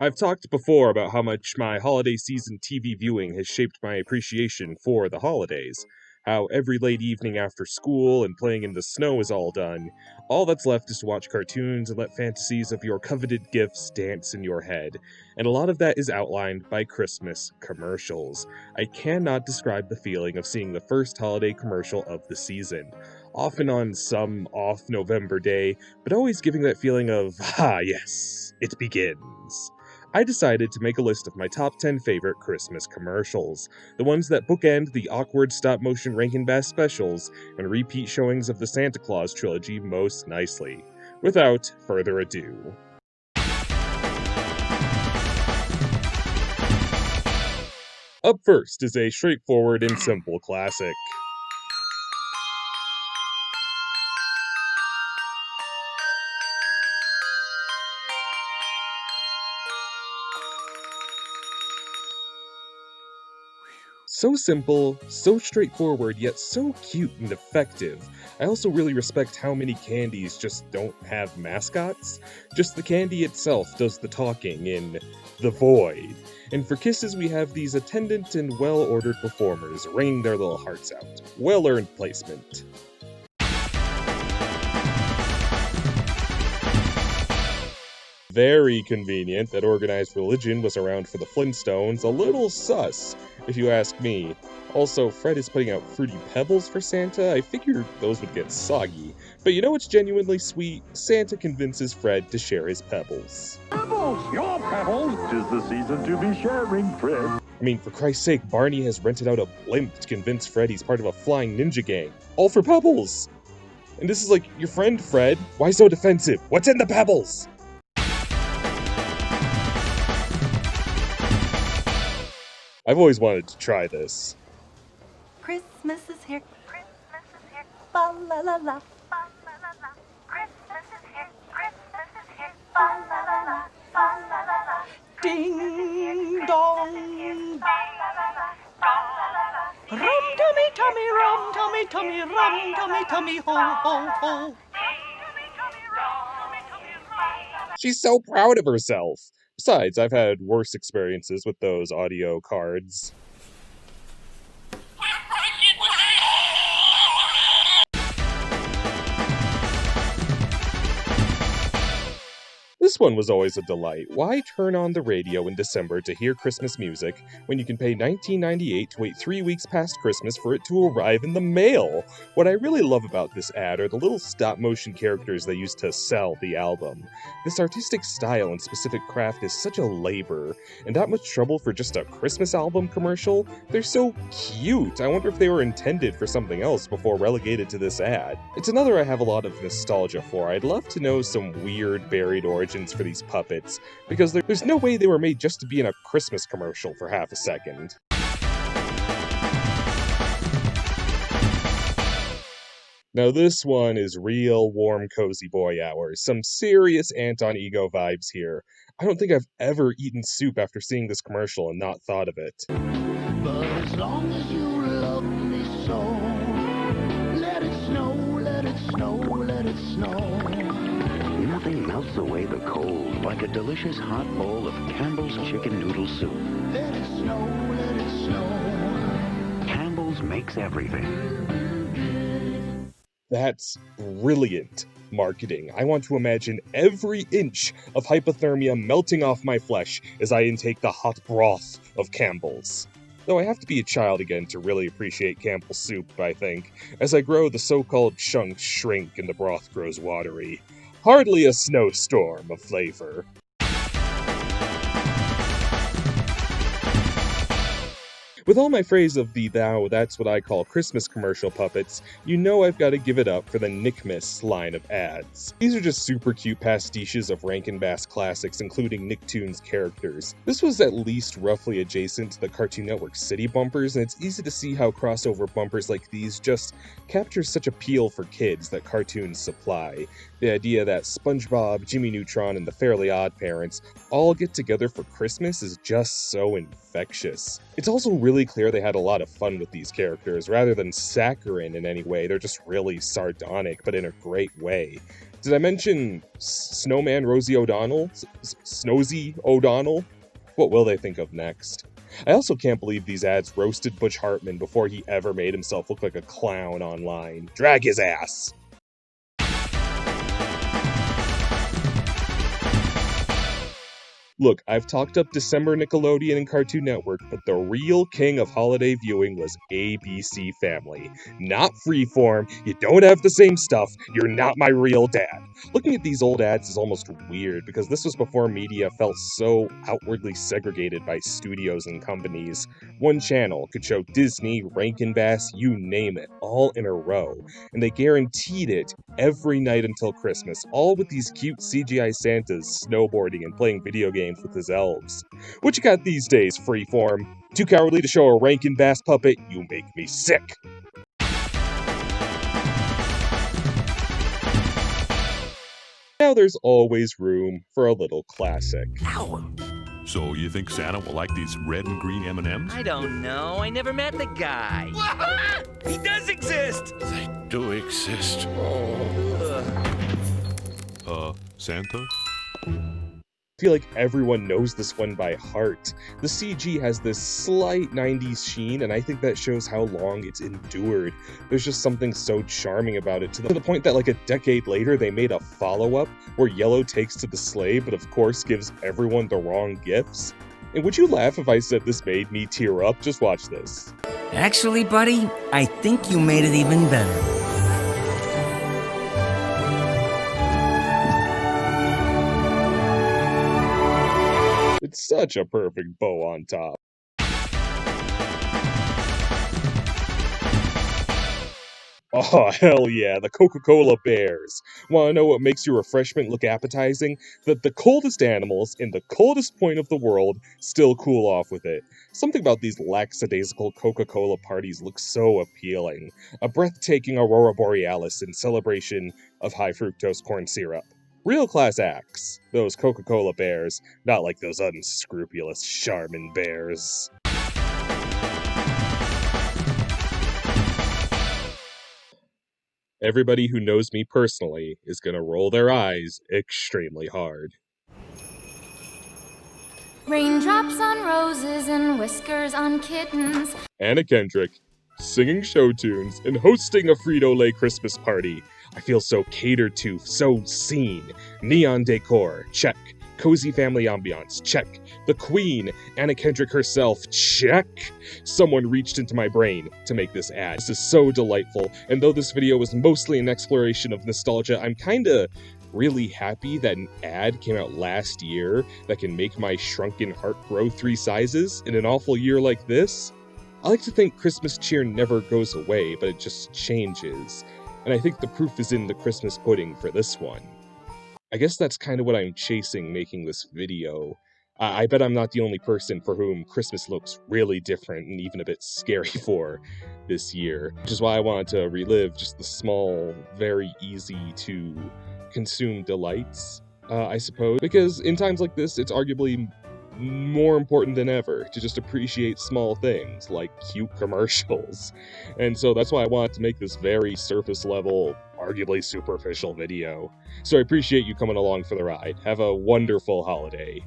I've talked before about how much my holiday season TV viewing has shaped my appreciation for the holidays. How every late evening after school and playing in the snow is all done, all that's left is to watch cartoons and let fantasies of your coveted gifts dance in your head. And a lot of that is outlined by Christmas commercials. I cannot describe the feeling of seeing the first holiday commercial of the season. Often on some off November day, but always giving that feeling of, ah, yes, it begins. I decided to make a list of my top 10 favorite Christmas commercials, the ones that bookend the awkward stop motion Rankin Bass specials and repeat showings of the Santa Claus trilogy most nicely. Without further ado. Up first is a straightforward and simple classic. So simple, so straightforward, yet so cute and effective. I also really respect how many candies just don't have mascots. Just the candy itself does the talking in The Void. And for kisses, we have these attendant and well-ordered performers wringing their little hearts out. Well-earned placement. Very convenient that organized religion was around for the Flintstones, a little sus, if you ask me. Also, Fred is putting out Fruity Pebbles for Santa. I figured those would get soggy. But you know what's genuinely sweet? Santa convinces Fred to share his pebbles. Pebbles, your pebbles! 'Tis the season to be sharing, Fred. I mean, for Christ's sake, Barney has rented out a blimp to convince Fred he's part of a flying ninja gang. All for pebbles! And this is like, your friend Fred? Why so defensive? What's in the pebbles? I've always wanted to try this. Christmas is here. Christmas is here. Ba la la la. Ba la la la. Christmas is here. Christmas is here. Ba la la la. Ba la la la. Ding dong. Ba la la la. Ba la la la. Rum tummy tummy rum tummy tummy rum tummy tummy ho ho ho. She's so proud of herself. Besides, I've had worse experiences with those audio cards. This one was always a delight. Why turn on the radio in December to hear Christmas music when you can pay $19.98 to wait 3 weeks past Christmas for it to arrive in the mail? What I really love about this ad are the little stop-motion characters they use to sell the album. This artistic style and specific craft is such a labor, and that much trouble for just a Christmas album commercial? They're so cute. I wonder if they were intended for something else before relegated to this ad. It's another I have a lot of nostalgia for. I'd love to know some weird buried origins for these puppets, because there's no way they were made just to be in a Christmas commercial for half a second. Now this one is real warm cozy boy hours, some serious Anton Ego vibes here. I don't think I've ever eaten soup after seeing this commercial and not thought of it. But as long as you love me so, let it snow, let it snow, let it snow. Nothing melts away the cold like a delicious hot bowl of Campbell's chicken noodle soup. Let it snow, let it snow. Campbell's makes everything. That's brilliant marketing. I want to imagine every inch of hypothermia melting off my flesh as I intake the hot broth of Campbell's. Though I have to be a child again to really appreciate Campbell's soup, I think. As I grow, the so-called chunks shrink and the broth grows watery. Hardly a snowstorm of flavor. With all my praise of the that's what I call Christmas commercial puppets, you know I've got to give it up for the m&ms line of ads. These are just super cute pastiches of Rankin Bass classics, including Nicktoons characters. This was at least roughly adjacent to the Cartoon Network City bumpers, and it's easy to see how crossover bumpers like these just capture such appeal for kids that cartoons supply. The idea that SpongeBob, Jimmy Neutron, and the Fairly Odd Parents all get together for Christmas is just so infectious. It's also really clear they had a lot of fun with these characters. Rather than saccharine in any way, they're just really sardonic, but in a great way. Did I mention Snowman Rosie O'Donnell? Snosy O'Donnell? What will they think of next? I also can't believe these ads roasted Butch Hartman before he ever made himself look like a clown online. Drag his ass! Look, I've talked up December Nickelodeon and Cartoon Network, but the real king of holiday viewing was ABC Family. Not Freeform, you don't have the same stuff, you're not my real dad. Looking at these old ads is almost weird, because this was before media felt so outwardly segregated by studios and companies. One channel could show Disney, Rankin Bass, you name it, all in a row, and they guaranteed it every night until Christmas, all with these cute CGI Santas snowboarding and playing video games with his elves. What you got these days, Freeform? Too cowardly to show a Rankin Bass puppet? You make me sick! Now there's always room for a little classic. Ow! So you think Santa will like these red and green M&ms? I don't know. I never met the guy. He does exist! They do exist. Santa? I feel like everyone knows this one by heart. The CG has this slight 90s sheen, and I think that shows how long it's endured. There's just something so charming about it, to the point that like a decade later they made a follow-up where Yellow takes to the sleigh, but of course gives everyone the wrong gifts. And would you laugh if I said this made me tear up? Just watch this. Actually, buddy, I think you made it even better. It's such a perfect bow on top. Oh, hell yeah, the Coca-Cola Bears. Wanna know what makes your refreshment look appetizing? That the coldest animals in the coldest point of the world still cool off with it. Something about these lackadaisical Coca-Cola parties looks so appealing. A breathtaking aurora borealis in celebration of high fructose corn syrup. Real class acts, those Coca-Cola Bears, not like those unscrupulous Charmin Bears. Everybody who knows me personally is gonna roll their eyes extremely hard. Raindrops on roses and whiskers on kittens. Anna Kendrick, singing show tunes and hosting a Frito-Lay Christmas party. I feel so catered to, so seen. Neon decor, check. Cozy family ambiance, check. The Queen, Anna Kendrick herself, check. Someone reached into my brain to make this ad. This is so delightful, and though this video was mostly an exploration of nostalgia, I'm kinda really happy that an ad came out last year that can make my shrunken heart grow 3 sizes in an awful year like this. I like to think Christmas cheer never goes away, but it just changes. And I think the proof is in the Christmas pudding for this one. I guess that's kind of what I'm chasing making this video. I bet I'm not the only person for whom Christmas looks really different and even a bit scary for this year. Which is why I wanted to relive just the small, very easy to consume delights, I suppose. Because in times like this, it's arguably more important than ever to just appreciate small things like cute commercials. And so that's why I wanted to make this very surface level, arguably superficial video. So I appreciate you coming along for the ride. Have a wonderful holiday.